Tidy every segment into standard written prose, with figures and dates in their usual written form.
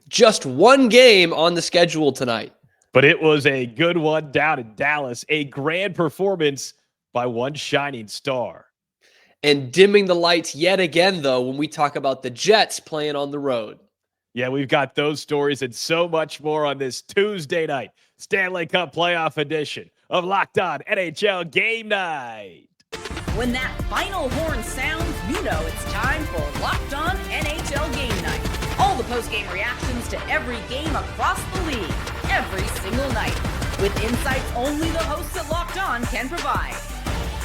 Just one game on the schedule tonight. But it was a good one down in Dallas. A grand performance by one shining star. And dimming the lights yet again, though, when we talk about the Jets playing on the road. Yeah, we've got those stories and so much more on this Tuesday night Stanley Cup Playoff edition of Locked On NHL Game Night. When that final horn sounds, you know it's time for Locked On NHL Game Night. All the post-game reactions to every game across the league, every single night, with insights only the hosts at Locked On can provide.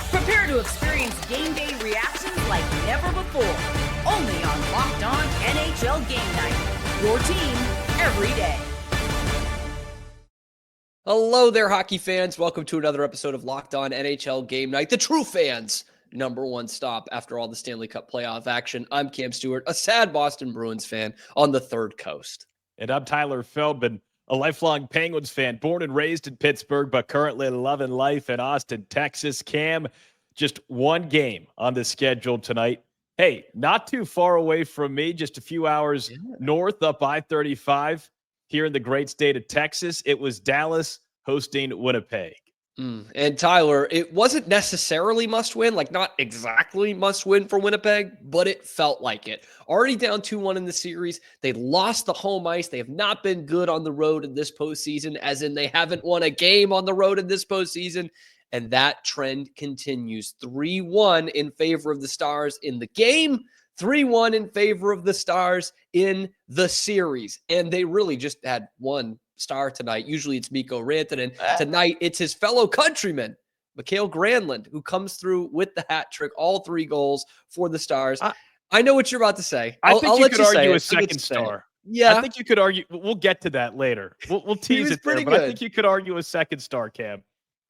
Prepare to experience game day reactions like never before, only on Locked On NHL Game Night. Your team every day. Hello there, hockey fans. Welcome to another episode of Locked On NHL Game Night, the true fans' number one stop after all the Stanley Cup playoff action. I'm Cam Stewart, a sad Boston Bruins fan on the third coast. And I'm Tyler Feldman, a lifelong Penguins fan, born and raised in Pittsburgh, but currently loving life in Austin, Texas. Cam, just one game on the schedule tonight. Hey, not too far away from me, just a few hours north up I-35 here in the great state of Texas. It was Dallas hosting Winnipeg. And Tyler, it wasn't necessarily must win, like not exactly must win for Winnipeg, but it felt like it. Already down 2-1 in the series. They lost the home ice. They have not been good on the road in this postseason, as in they haven't won a game on the road in this postseason. And that trend continues. 3-1 in favor of the Stars in the game, 3-1 in favor of the Stars in the series. And they really just had one star tonight. Usually it's Mikael Granlund. Tonight it's his fellow countryman, Mikael Granlund, who comes through with the hat trick, all 3 goals for the Stars. I know what you're about to say. I think you could argue a second star. Yeah. I think you could argue. We'll get to that later. We'll tease it there, but I think you could argue a second star, Cam.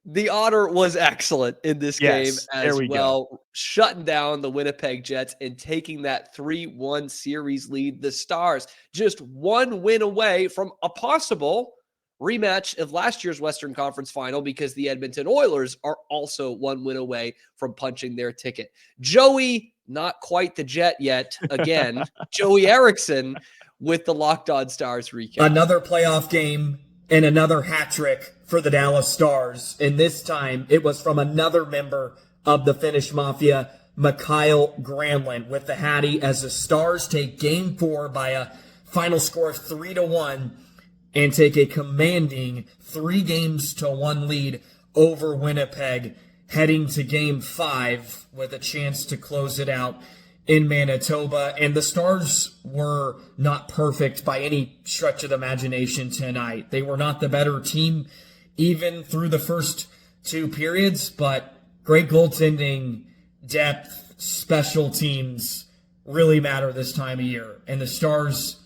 The Otter was excellent in this game as well, go. shutting down the Winnipeg Jets and taking that 3-1 series lead. The Stars just one win away from a possible rematch of last year's Western Conference final, because the Edmonton Oilers are also one win away from punching their ticket. Joey, not quite the Jet yet, again, Joey Erickson with the Locked On Stars recap. Another playoff game and another hat trick for the Dallas Stars. And this time it was from another member of the Finnish Mafia, Mikael Granlund, with the Hattie, as the Stars take Game 4 by a final score of 3-1 and take a commanding 3-1 lead over Winnipeg, heading to Game 5 with a chance to close it out in Manitoba. And the Stars were not perfect by any stretch of the imagination tonight. They were not the better team even through the first 2 periods, but great goaltending, depth, special teams really matter this time of year. And the Stars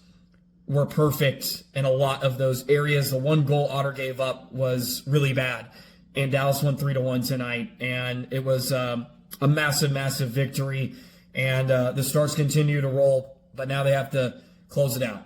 were perfect in a lot of those areas. The 1 goal Otter gave up was really bad. And Dallas won 3-1 tonight. And it was a massive, massive victory. And the Stars continue to roll, but now they have to close it out.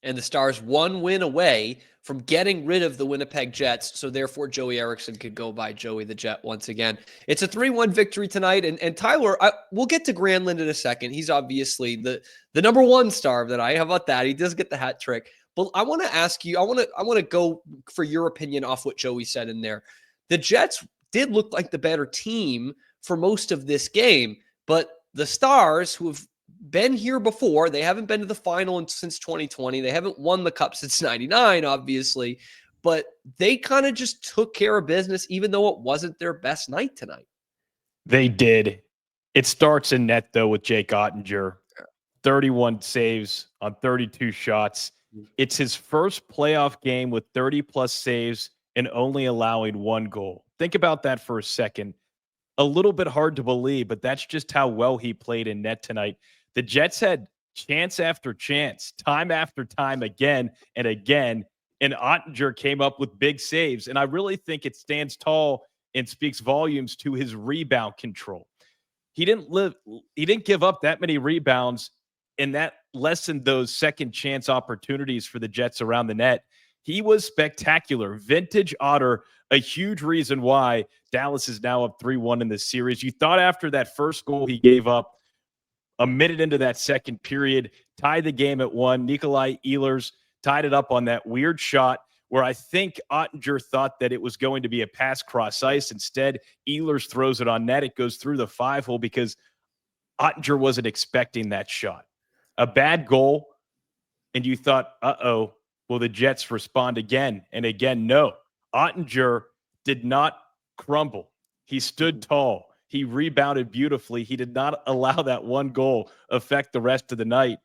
And the Stars one win away from getting rid of the Winnipeg Jets, so therefore Joey Erickson could go by Joey the Jet once again. It's a 3-1 victory tonight, and Tyler, we'll get to Granlund in a second. He's obviously the number one star of the night. How about that? He does get the hat trick. But I want to ask you, I want to go for your opinion off what Joey said in there. The Jets did look like the better team for most of this game, but the Stars, who have been here before, they haven't been to the final since 2020. They haven't won the cup since 99, obviously, but they kind of just took care of business, even though it wasn't their best night tonight. They did. It starts in net, though, with Jake Oettinger. 31 saves on 32 shots. It's his first playoff game with 30-plus saves and only allowing 1 goal. Think about that for a second. A little bit hard to believe, but that's just how well he played in net tonight. The Jets had chance after chance, time after time, again and again, and Oettinger came up with big saves. And I really think it stands tall and speaks volumes to his rebound control. He didn't give up that many rebounds, and that lessened those second chance opportunities for the Jets around the net. He was spectacular. Vintage Otter, a huge reason why Dallas is now up 3-1 in this series. You thought after that first goal he gave up, a minute into that second period, tied the game at 1. Nikolaj Ehlers tied it up on that weird shot where I think Oettinger thought that it was going to be a pass cross ice. Instead, Ehlers throws it on net. It goes through the 5-hole because Oettinger wasn't expecting that shot. A bad goal, and you thought, uh-oh, will the Jets respond again? And again, no. Oettinger did not crumble. He stood tall. He rebounded beautifully. He did not allow that one goal affect the rest of the night.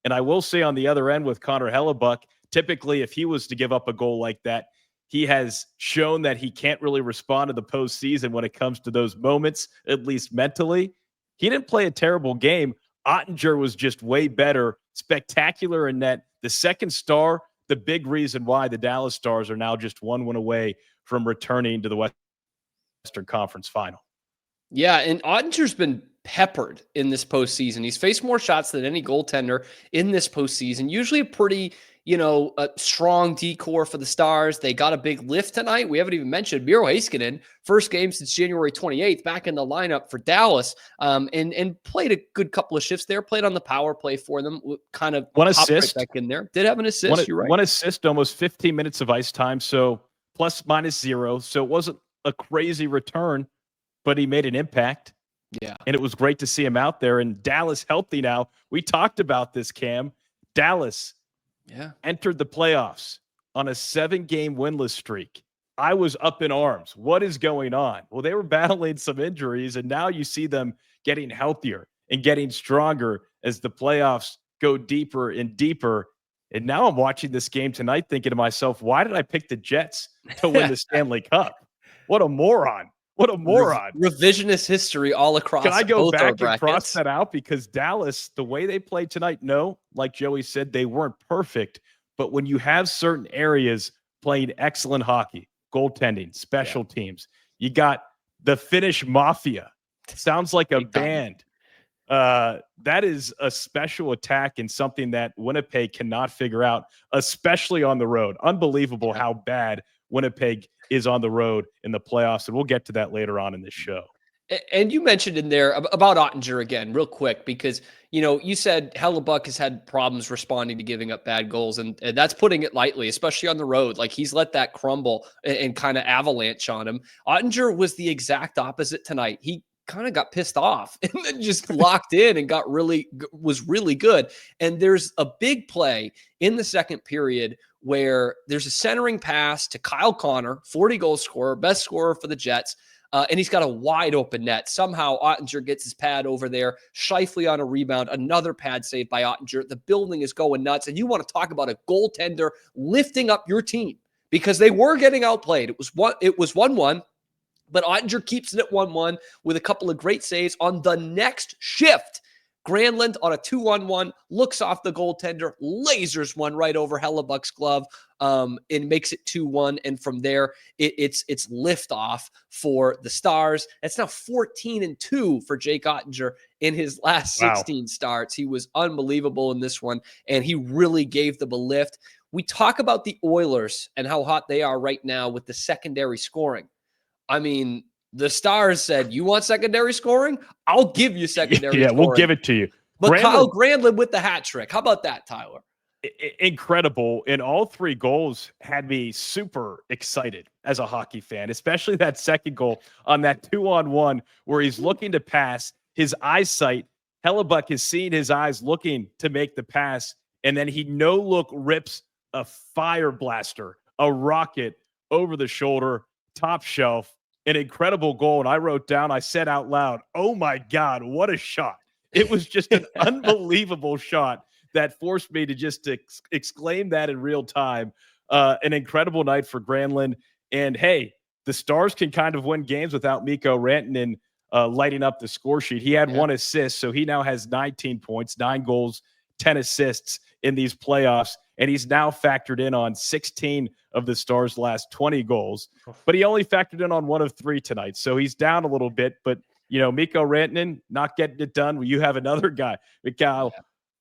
And I will say on the other end with Connor Hellebuck, typically if he was to give up a goal like that, he has shown that he can't really respond to the postseason when it comes to those moments, at least mentally. He didn't play a terrible game. Oettinger was just way better, spectacular in net. The second star, the big reason why the Dallas Stars are now just one win away from returning to the Western Conference Final. Yeah, and Ottinger's been peppered in this postseason. He's faced more shots than any goaltender in this postseason. Usually a pretty, a strong decor for the Stars. They got a big lift tonight. We haven't even mentioned Miro Heiskanen, first game since January 28th, back in the lineup for Dallas, and played a good couple of shifts there. Played on the power play for them, kind of one assist right back in there. Did have an assist. You're right. One assist, almost 15 minutes of ice time, so plus minus 0. So it wasn't a crazy return, but he made an impact. Yeah. And it was great to see him out there. And Dallas healthy now. We talked about this, Cam. Dallas entered the playoffs on a 7-game winless streak. I was up in arms. What is going on? Well, they were battling some injuries, and now you see them getting healthier and getting stronger as the playoffs go deeper and deeper. And now I'm watching this game tonight thinking to myself, why did I pick the Jets to win the Stanley Cup? What a moron. What a moron. Revisionist history all across. Can I go both back and cross that out? Because Dallas, the way they played tonight, no, like Joey said, they weren't perfect. But when you have certain areas playing excellent hockey, goaltending, special teams, you got the Finnish Mafia. Sounds like a band. That is a special attack and something that Winnipeg cannot figure out, especially on the road. Unbelievable how bad Winnipeg is on the road in the playoffs, and we'll get to that later on in this show. And you mentioned in there about Oettinger again, real quick, because, you said Hellebuck has had problems responding to giving up bad goals, and that's putting it lightly, especially on the road. Like, he's let that crumble and kind of avalanche on him. Oettinger was the exact opposite tonight. He kind of got pissed off and then just locked in and was really good. And there's a big play in the second period where there's a centering pass to Kyle Connor, 40-goal scorer, best scorer for the Jets, and he's got a wide open net. Somehow Oettinger gets his pad over there, Scheifele on a rebound, another pad save by Oettinger. The building is going nuts, and you want to talk about a goaltender lifting up your team because they were getting outplayed. It was 1-1. But Oettinger keeps it at 1-1 with a couple of great saves. On the next shift, Granlund on a 2-on-1 looks off the goaltender, lasers one right over Hellebuck's glove, and makes it 2-1. And from there, it's liftoff for the Stars. It's now 14-2 for Jake Oettinger in his last 16 starts. He was unbelievable in this one, and he really gave them a lift. We talk about the Oilers and how hot they are right now with the secondary scoring. I mean, the Stars said, you want secondary scoring? I'll give you secondary scoring. We'll give it to you. But Kyle Granlund with the hat trick. How about that, Tyler? Incredible. And all 3 goals had me super excited as a hockey fan, especially that second goal on that 2-on-1 where he's looking to pass. His eyesight, Hellebuck is seeing his eyes looking to make the pass, and then he no-look rips a fire blaster, a rocket over the shoulder, top shelf, an incredible goal. And I wrote down, I said out loud, oh my God, what a shot. It was just an unbelievable shot that forced me to just exclaim that in real time. An incredible night for Granlund. And hey, the Stars can kind of win games without Mikko Rantanen lighting up the score sheet. He had 1 assist, so he now has 19 points, 9 goals, 10 assists in these playoffs. And he's now factored in on 16 of the Stars' last 20 goals. But he only factored in on 1 of 3 tonight. So he's down a little bit. But, Mikko Rantanen not getting it done. You have another guy, Mikael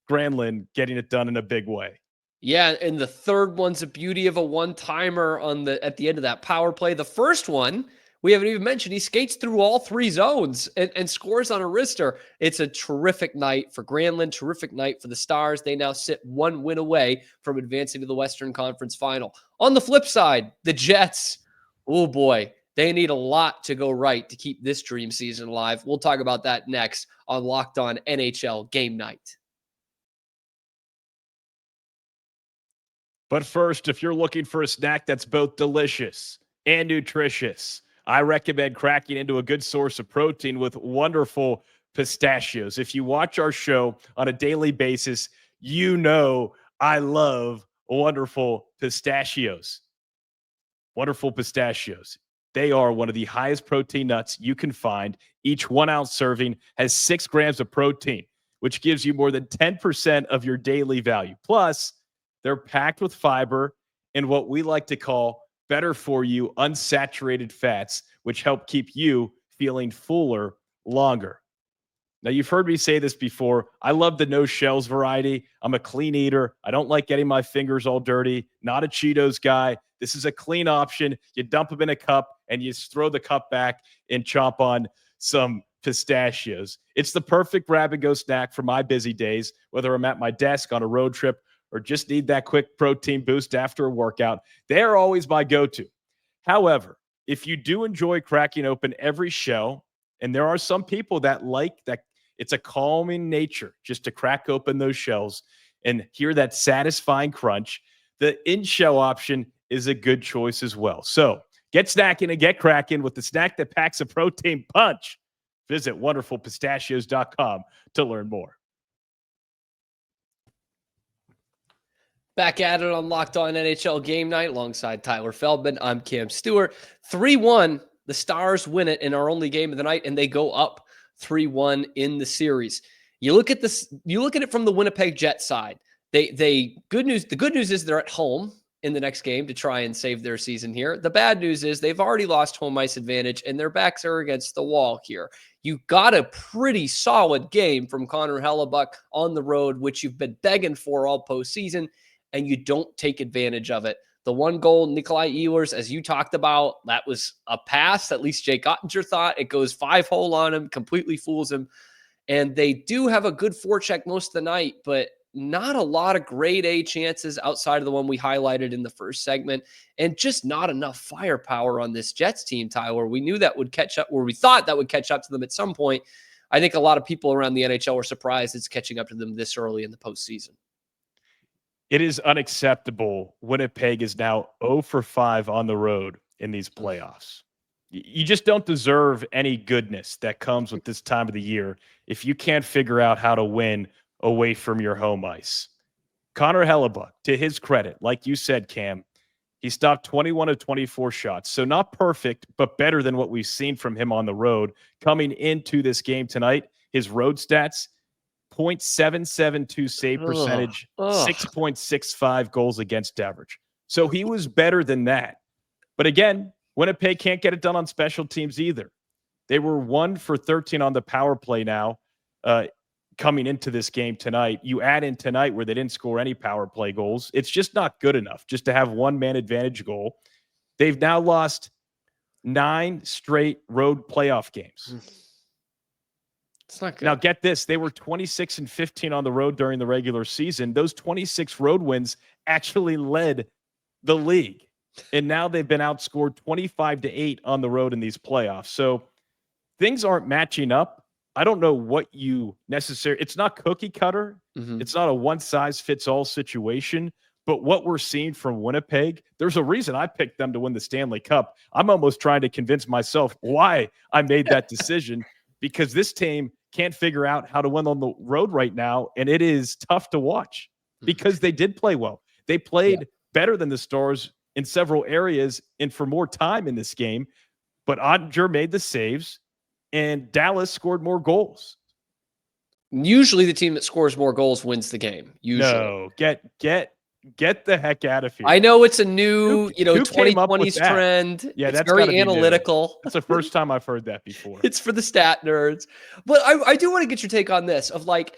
Granlund, getting it done in a big way. Yeah, and the third one's a beauty of a one-timer at the end of that power play. The first one we haven't even mentioned he skates through all 3 zones and scores on a wrister. It's a terrific night for Granlund, terrific night for the Stars. They now sit 1 win away from advancing to the Western Conference Final. On the flip side, the Jets, oh boy, they need a lot to go right to keep this dream season alive. We'll talk about that next on Locked On NHL Game Night. But first, if you're looking for a snack that's both delicious and nutritious, I recommend cracking into a good source of protein with wonderful pistachios. If you watch our show on a daily basis, you know I love wonderful pistachios. Wonderful pistachios. They are one of the highest protein nuts you can find. Each 1 ounce serving has 6 grams of protein, which gives you more than 10% of your daily value. Plus, they're packed with fiber and what we like to call better for you unsaturated fats, which help keep you feeling fuller longer. Now, you've heard me say this before. I love the no shells variety. I'm a clean eater. I don't like getting my fingers all dirty. Not a Cheetos guy. This is a clean option. You dump them in a cup and you just throw the cup back and chomp on some pistachios. It's the perfect grab-and-go snack for my busy days, whether I'm at my desk on a road trip or just need that quick protein boost after a workout. They're always my go-to. However, if you do enjoy cracking open every shell, and there are some people that like that, it's a calming nature just to crack open those shells and hear that satisfying crunch, the in-shell option is a good choice as well. So get snacking and get cracking with the snack that packs a protein punch. Visit wonderfulpistachios.com to learn more. Back at it on Locked On NHL Game Night alongside Tyler Feldman. I'm Cam Stewart. 3-1, the Stars win it in our only game of the night, and they go up 3-1 in the series. You look at this, you look at it from the Winnipeg Jets side. The good news is they're at home in the next game to try and save their season here. The bad news is they've already lost home ice advantage and their backs are against the wall here. You got a pretty solid game from Connor Hellebuck on the road, which you've been begging for all postseason, and you don't take advantage of it. The 1 goal, Nikolaj Ehlers, as you talked about, that was a pass. At least Jake Oettinger thought. It goes 5-hole on him, completely fools him. And they do have a good forecheck most of the night, but not a lot of grade A chances outside of the one we highlighted in the first segment, and just not enough firepower on this Jets team, Tyler. We knew that would catch up, or we thought that would catch up to them at some point. I think a lot of people around the NHL were surprised it's catching up to them this early in the postseason. It is unacceptable. Winnipeg is now 0 for 5 on the road in these playoffs. You just don't deserve any goodness that comes with this time of the year if you can't figure out how to win away from your home ice. Connor Hellebuck, to his credit, like you said, Cam, he stopped 21 of 24 shots. So not perfect, but better than what we've seen from him on the road. Coming into this game tonight, his road stats, .772 save percentage, 6.65 goals against average. So he was better than that. But again, Winnipeg can't get it done on special teams either. They were 1 for 13 on the power play now coming into this game tonight. You add in tonight where they didn't score any power play goals. It's just not good enough just to have 1-man advantage goal. They've now lost 9 straight road playoff games. It's not good. Now, get this. They were 26-15 on the road during the regular season. Those 26 road wins actually led the league. And now they've been outscored 25-8 on the road in these playoffs. So things aren't matching up. I don't know what you necessarily – it's not cookie cutter. Mm-hmm. It's not a one-size-fits-all situation. But what we're seeing from Winnipeg, there's a reason I picked them to win the Stanley Cup. I'm almost trying to convince myself why I made that decision, because this team can't figure out how to win on the road right now, and it is tough to watch because they did play well. They played better than the Stars in several areas and for more time in this game, but Oettinger made the saves, and Dallas scored more goals. Usually the team that scores more goals wins the game. Usually. No, get the heck out of here. I know it's a new, 2020s trend. Yeah, it's that's very analytical. That's the first time I've heard that before. It's for the stat nerds. But I do want to get your take on this of like,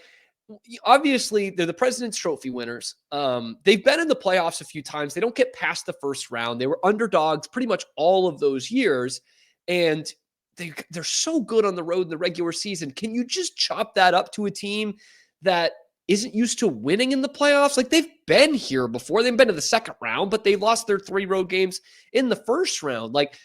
obviously they're the President's Trophy winners. They've been in the playoffs a few times. They don't get past the first round. They were underdogs pretty much all of those years. And they're so good on the road in the regular season. Can you just chop that up to a team that isn't used to winning in the playoffs? Like, they've been here before. They've been to the second round, but they lost their 3 road games in the first round. Like,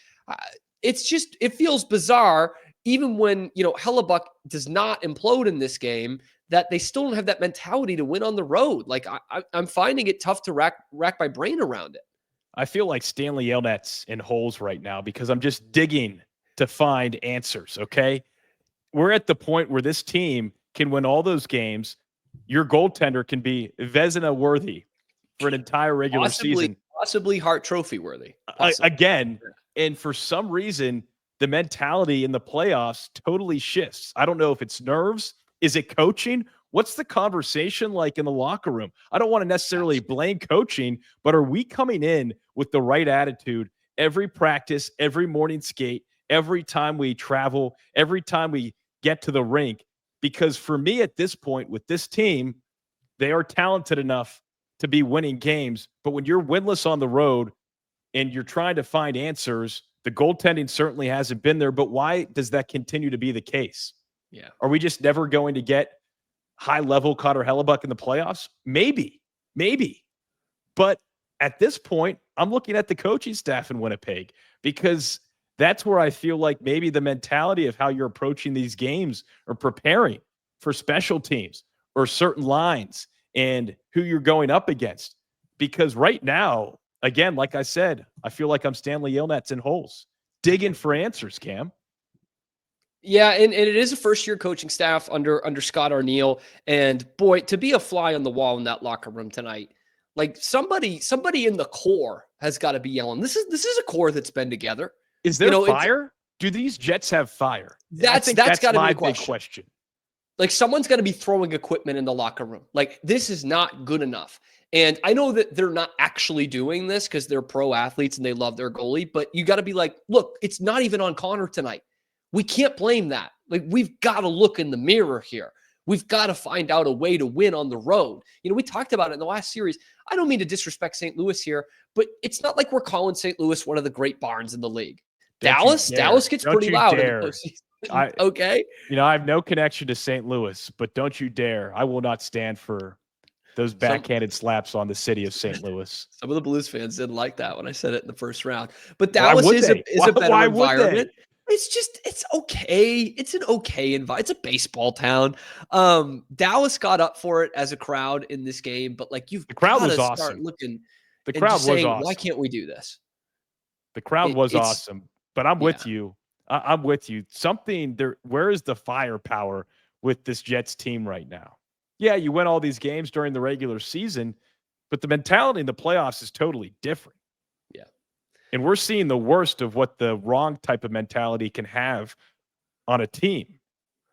it feels bizarre, even when, Hellebuck does not implode in this game, that they still don't have that mentality to win on the road. Like, I'm finding it tough to rack my brain around it. I feel like Stanley Ehlers in holes right now because I'm just digging to find answers, okay? We're at the point where this team can win all those games. Your goaltender can be Vezina worthy for an entire regular season. Possibly Hart Trophy worthy. Again, and for some reason, the mentality in the playoffs totally shifts. I don't know if it's nerves. Is it coaching? What's the conversation like in the locker room? I don't want to necessarily blame coaching, but are we coming in with the right attitude every practice, every morning skate, every time we travel, every time we get to the rink? Because for me at this point with this team, they are talented enough to be winning games. But when you're winless on the road and you're trying to find answers, the goaltending certainly hasn't been there. But why does that continue to be the case? Yeah. Are we just never going to get high-level Connor Hellebuck in the playoffs? Maybe. But at this point, I'm looking at the coaching staff in Winnipeg because that's where I feel like maybe the mentality of how you're approaching these games or preparing for special teams or certain lines and who you're going up against. Because right now, again, like I said, I feel like I'm Stanley Ehlers in holes, digging for answers, Cam. Yeah, and it is a first-year coaching staff under Scott Arniel. And boy, to be a fly on the wall in that locker room tonight, like somebody in the core has got to be yelling. This is a core that's been together. Is there fire? Do these Jets have fire? That's got to be the big question. Like, someone's got to be throwing equipment in the locker room. Like, this is not good enough. And I know that they're not actually doing this because they're pro athletes and they love their goalie, but you got to be like, look, it's not even on Connor tonight. We can't blame that. Like, we've got to look in the mirror here. We've got to find out a way to win on the road. We talked about it in the last series. I don't mean to disrespect St. Louis here, but it's not like we're calling St. Louis one of the great barns in the league. Dallas gets pretty loud in the postseason. Okay. I have no connection to St. Louis, but don't you dare. I will not stand for those backhanded slaps on the city of St. Louis. Some of the Blues fans didn't like that when I said it in the first round. But Dallas is a better environment. It's okay. It's an okay environment. It's a baseball town. Dallas got up for it as a crowd in this game, but like, the crowd was awesome. Start looking. The crowd was awesome. Why can't we do this? The crowd was awesome, but I'm with you. I'm with you. Something there. Where is the firepower with this Jets team right now? Yeah, you win all these games during the regular season, but the mentality in the playoffs is totally different. Yeah. And we're seeing the worst of what the wrong type of mentality can have on a team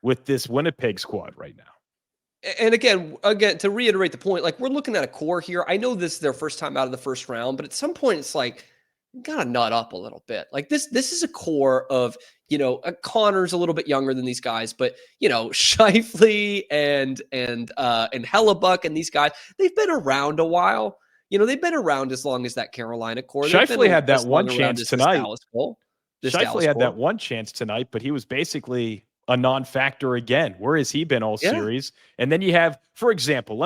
with this Winnipeg squad right now. And again, to reiterate the point, like, we're looking at a core here. I know this is their first time out of the first round, but at some point it's like, you gotta nut up a little bit. Like, this is a core of, Connor's a little bit younger than these guys, but Scheifele and Hellebuck and these guys, they've been around a while. They've been around as long as that Carolina core. Scheifele had that one chance tonight. Scheifele had that one chance tonight, but he was basically a non-factor again. Where has he been all series? And then you have, for example,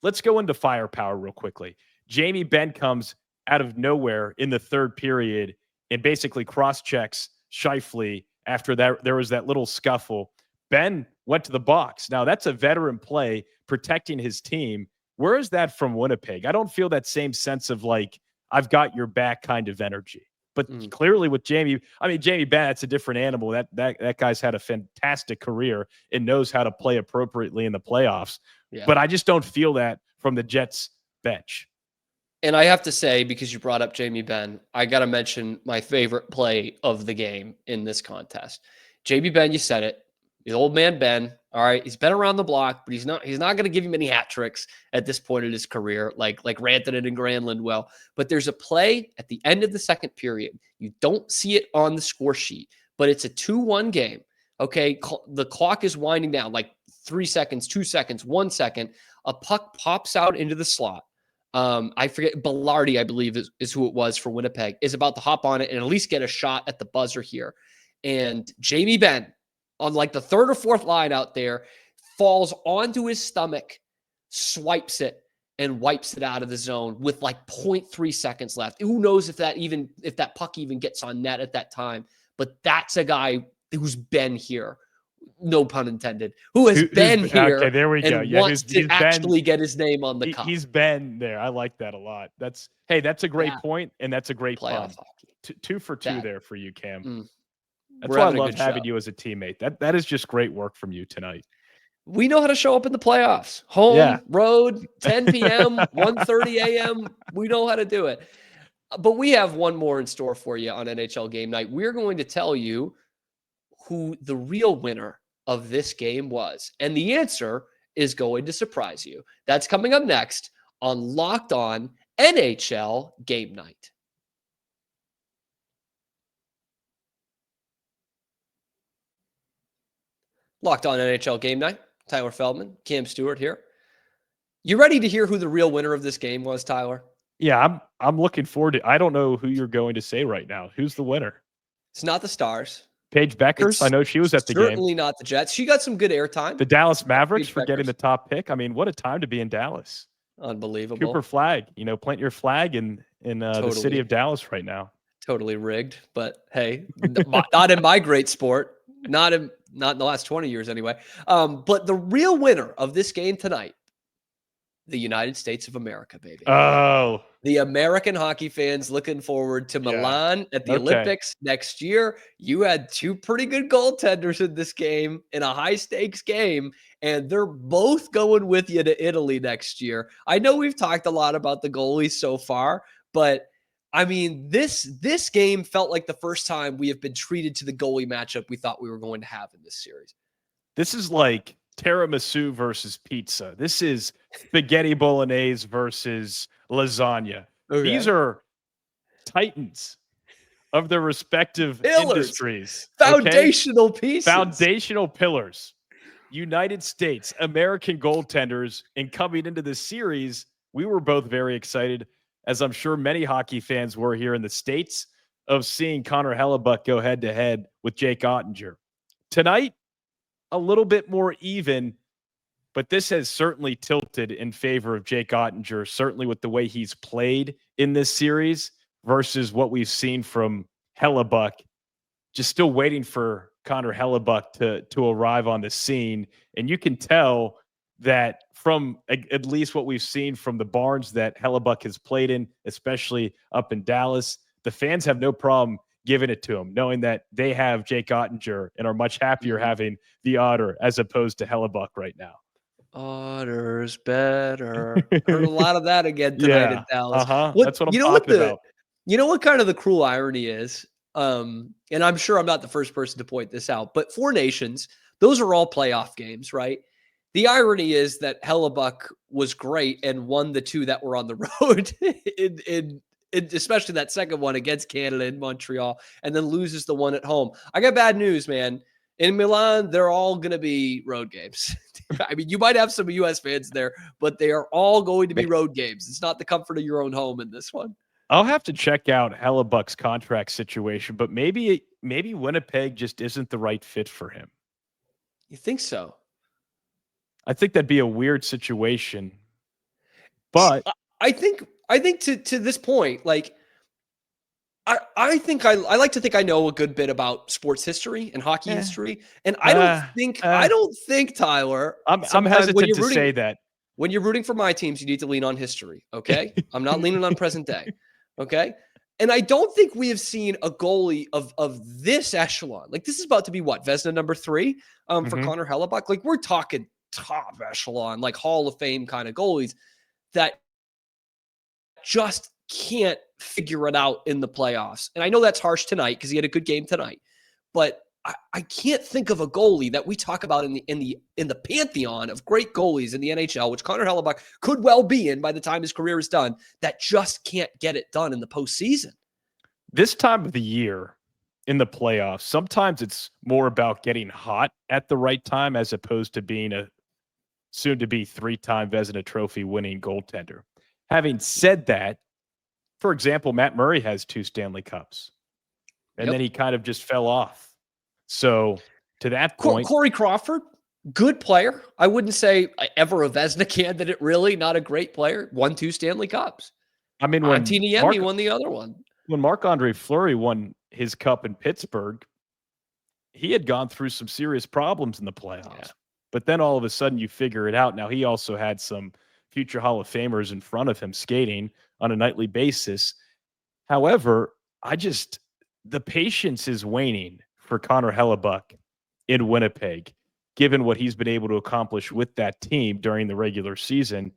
let's go into firepower real quickly. Jamie Benn comes out of nowhere in the third period and basically cross-checks Scheifele after that. There was that little scuffle. Ben went to the box. Now, that's a veteran play protecting his team. Where is that from Winnipeg? I don't feel that same sense of like, I've got your back kind of energy. But clearly with Jamie Benn, that's a different animal. That guy's had a fantastic career and knows how to play appropriately in the playoffs. Yeah. But I just don't feel that from the Jets bench. And I have to say, because you brought up Jamie Benn, I got to mention my favorite play of the game in this contest. Jamie Benn, you said it. The old man Ben, all right, he's been around the block, but he's not going to give you many hat tricks at this point in his career, like Rantanen and Granlund will. But there's a play at the end of the second period. You don't see it on the score sheet, but it's a 2-1 game. Okay, the clock is winding down, like 3 seconds, 2 seconds, 1 second. A puck pops out into the slot. I forget, Bellardi, I believe, is who it was for Winnipeg, is about to hop on it and at least get a shot at the buzzer here. and Jamie Benn on like the third or fourth line out there falls onto his stomach, swipes it, and wipes it out of the zone with like 0.3 seconds left. Who knows if that puck even gets on net at that time? But that's a guy who's been here, no pun intended, who has been here. Okay, there we go. And Yeah, wants to actually get his name on the cup. He's been there. I like that a lot. That's a great point, and that's a great pun. Playoff hockey. 2 for 2 there for you, Cam. That's We're why I having a love good having show. you as a teammate. That is just great work from you tonight. We know how to show up in the playoffs. Home, road, 10 p.m., 1:30 a.m. We know how to do it. But we have one more in store for you on NHL Game Night. We're going to tell you who the real winner of this game was. And the answer is going to surprise you. That's coming up next on Locked On NHL Game Night. Locked On NHL Game Night. Tyler Feldman, Cam Stewart here. You ready to hear who the real winner of this game was, Tyler? Yeah, I'm looking forward to. I don't know who you're going to say right now. Who's the winner? It's not the Stars. Paige Beckers. I know she was at the game. Certainly not the Jets. She got some good airtime. The Dallas Mavericks Paige for getting Beckers. the top pick. I mean, what a time to be in Dallas. Unbelievable. Cooper Flag. Plant your flag in the city of Dallas right now. Totally rigged, but hey, not in my great sport. Not in the last 20 years anyway. But the real winner of this game tonight, the United States of America, baby. Oh. The American hockey fans looking forward to Milan at the Olympics next year. You had 2 pretty good goaltenders in this game, in a high-stakes game, and they're both going with you to Italy next year. I know we've talked a lot about the goalies so far, but I mean, this game felt like the first time we have been treated to the goalie matchup we thought we were going to have in this series. This is like tiramisu versus pizza. This is spaghetti bolognese versus lasagna. Okay. These are titans of their respective industries. Foundational pieces. Foundational pillars. United States, American goaltenders. And coming into this series, we were both very excited, as I'm sure many hockey fans were here in the States, of seeing Connor Hellebuyck go head-to-head with Jake Oettinger. Tonight, a little bit more even, but this has certainly tilted in favor of Jake Oettinger, certainly with the way he's played in this series versus what we've seen from Hellebuyck. Just still waiting for Connor Hellebuyck to arrive on the scene. And you can tell that from at least what we've seen from the barns that Hellebuyck has played in, especially up in Dallas, the fans have no problem giving it to him, knowing that they have Jake Oettinger and are much happier having the Otter as opposed to Hellebuyck right now. Otter's better. Heard a lot of that again tonight in Dallas. That's what I'm talking about. You know what kind of the cruel irony is? And I'm sure I'm not the first person to point this out, but 4 nations, those are all playoff games, right? The irony is that Hellebuyck was great and won the 2 that were on the road, in especially that second one against Canada in Montreal, and then loses the one at home. I got bad news, man. In Milan, they're all going to be road games. I mean, you might have some U.S. fans there, but they are all going to be road games. It's not the comfort of your own home in this one. I'll have to check out Hellebuck's contract situation, but maybe Winnipeg just isn't the right fit for him. You think so? I think that'd be a weird situation. But I think to this point, like, I think I like to think I know a good bit about sports history and hockey history, and I don't think Tyler. I'm hesitant to say that. When you're rooting for my teams, you need to lean on history. Okay, I'm not leaning on present day. Okay, and I don't think we have seen a goalie of this echelon. Like, this is about to be what, Vezina number 3 for Connor Hellebuyck. Like, we're talking top echelon, like Hall of Fame kind of goalies that just can't figure it out in the playoffs. And I know that's harsh tonight because he had a good game tonight, but I can't think of a goalie that we talk about in the pantheon of great goalies in the NHL, which Connor Hellebuyck could well be in by the time his career is done, that just can't get it done in the postseason. This time of the year in the playoffs, sometimes it's more about getting hot at the right time as opposed to being a soon-to-be 3-time Vezina Trophy winning goaltender. Having said that, for example, Matt Murray has 2 Stanley Cups, and then he kind of just fell off So to that point, Corey Crawford, good player. I wouldn't say ever a Vezina candidate, really. Not a great player. Won 2 Stanley Cups. I mean, when Antiniemi won the other one. When Marc-Andre Fleury won his cup in Pittsburgh, he had gone through some serious problems in the playoffs. Yeah. But then all of a sudden you figure it out. Now, he also had some future Hall of Famers in front of him skating on a nightly basis. However, the patience is waning for Connor Hellebuyck in Winnipeg, given what he's been able to accomplish with that team during the regular season.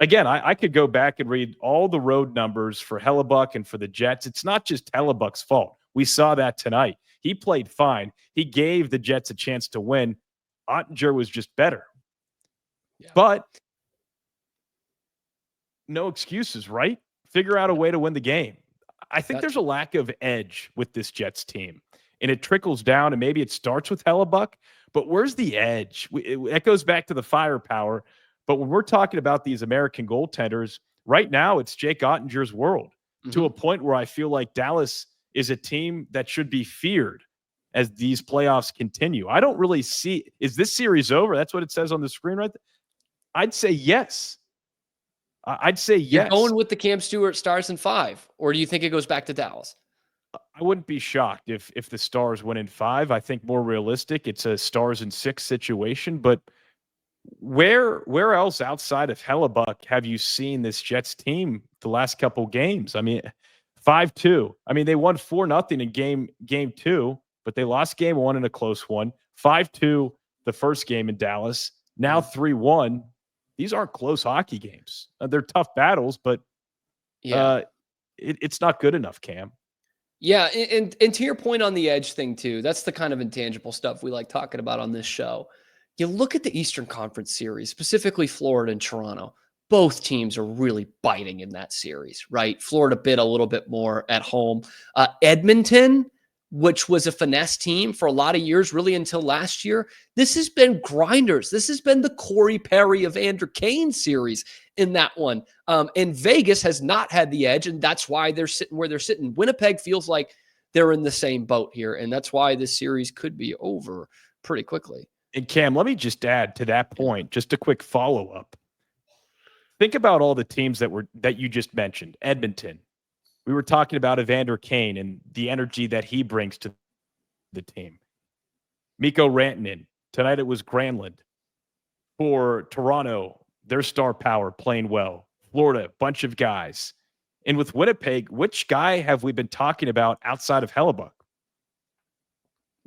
Again, I could go back and read all the road numbers for Hellebuyck and for the Jets. It's not just Hellebuck's fault. We saw that tonight. He played fine. He gave the Jets a chance to win. Oettinger was just better. Yeah. But no excuses, right? Figure out a way to win the game. I think there's a lack of edge with this Jets team. And it trickles down, and maybe it starts with Hellebuyck. But where's the edge? It goes back to the firepower. But when we're talking about these American goaltenders, right now it's Jake Oettinger's world to a point where I feel like Dallas is a team that should be feared as these playoffs continue. I don't really see – is this series over? That's what it says on the screen right there. I'd say yes. I'd say yes. You're going with the Cam Stewart Stars in 5, or do you think it goes back to Dallas? I wouldn't be shocked if the Stars win in 5. I think more realistic, it's a Stars in 6 situation, but – Where else outside of Hellebuyck have you seen this Jets team the last couple games? I mean, 5-2. I mean, they won 4-0 in game 2, but they lost game 1 in a close one. 5-2 the first game in Dallas. Now 3-1. These aren't close hockey games. They're tough battles, but it's not good enough, Cam. Yeah, and to your point on the edge thing too, that's the kind of intangible stuff we like talking about on this show. You look at the Eastern Conference series, specifically Florida and Toronto. Both teams are really biting in that series, right? Florida bit a little bit more at home. Edmonton, which was a finesse team for a lot of years, really until last year, this has been grinders. This has been the Corey Perry of Andrew Kane series in that one. And Vegas has not had the edge, and that's why they're sitting where they're sitting. Winnipeg feels like they're in the same boat here, and that's why this series could be over pretty quickly. And Cam, let me just add to that point, just a quick follow-up. Think about all the teams that you just mentioned. Edmonton. We were talking about Evander Kane and the energy that he brings to the team. Mikko Rantanen. Tonight it was Granlund. For Toronto, their star power playing well. Florida, bunch of guys. And with Winnipeg, which guy have we been talking about outside of Hellebuyck?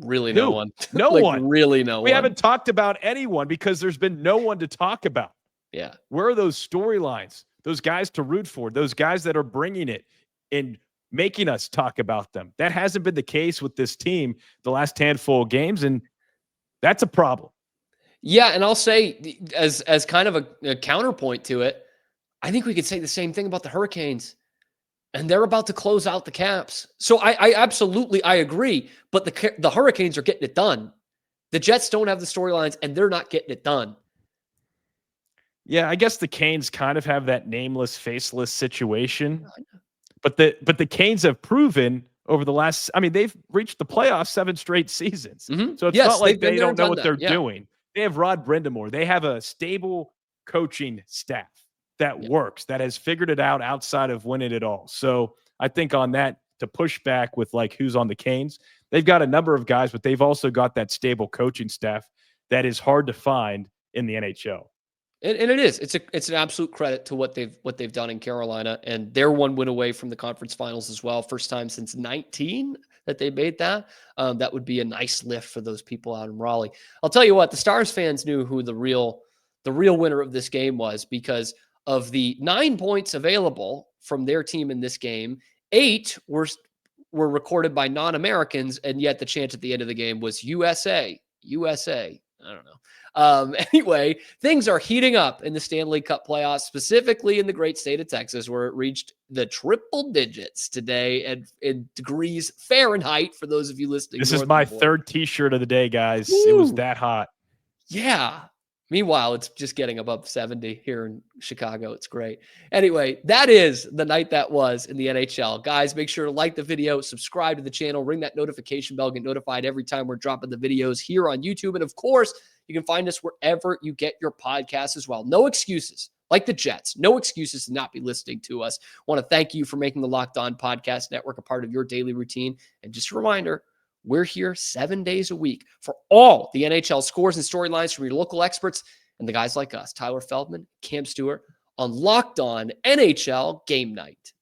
Really no one. No one. Really no one. We haven't talked about anyone because there's been no one to talk about. Yeah. Where are those storylines? Those guys to root for? Those guys that are bringing it and making us talk about them? That hasn't been the case with this team the last handful of games, and that's a problem. Yeah, and I'll say, as kind of a counterpoint to it, I think we could say the same thing about the Hurricanes. And they're about to close out the Caps. So I absolutely agree. But the Hurricanes are getting it done. The Jets don't have the storylines, and they're not getting it done. Yeah, I guess the Canes kind of have that nameless, faceless situation. But the Canes have proven over the last, I mean, they've reached the playoffs 7 straight seasons. So it's not like they don't know what they're doing. They have Rod Brindamore. They have a stable coaching staff that works, that has figured it out outside of winning it all. So I think on that, to push back with like who's on the Canes, they've got a number of guys, but they've also got that stable coaching staff that is hard to find in the NHL. And it is. It's an absolute credit to what they've done in Carolina, and they're 1 win away from the conference finals as well. First time since 19 that they made that. That would be a nice lift for those people out in Raleigh. I'll tell you what, the Stars fans knew who the real winner of this game was, because of the 9 points available from their team in this game, 8 were recorded by non-Americans, and yet the chant at the end of the game was USA, USA. I don't know. Anyway, things are heating up in the Stanley Cup playoffs, specifically in the great state of Texas, where it reached the triple digits today and in degrees Fahrenheit for those of you listening. This is my 3rd T-shirt of the day, guys. Woo! It was that hot. Yeah. Meanwhile, it's just getting above 70 here in Chicago. It's great. Anyway, that is the night that was in the NHL. Guys, make sure to like the video, subscribe to the channel, ring that notification bell, get notified every time we're dropping the videos here on YouTube. And of course, you can find us wherever you get your podcasts as well. No excuses. Like the Jets, no excuses to not be listening to us. I want to thank you for making the Locked On Podcast Network a part of your daily routine. And just a reminder, we're here 7 days a week for all the NHL scores and storylines from your local experts and the guys like us, Tyler Feldman, Cam Stewart, on Locked On NHL Game Night.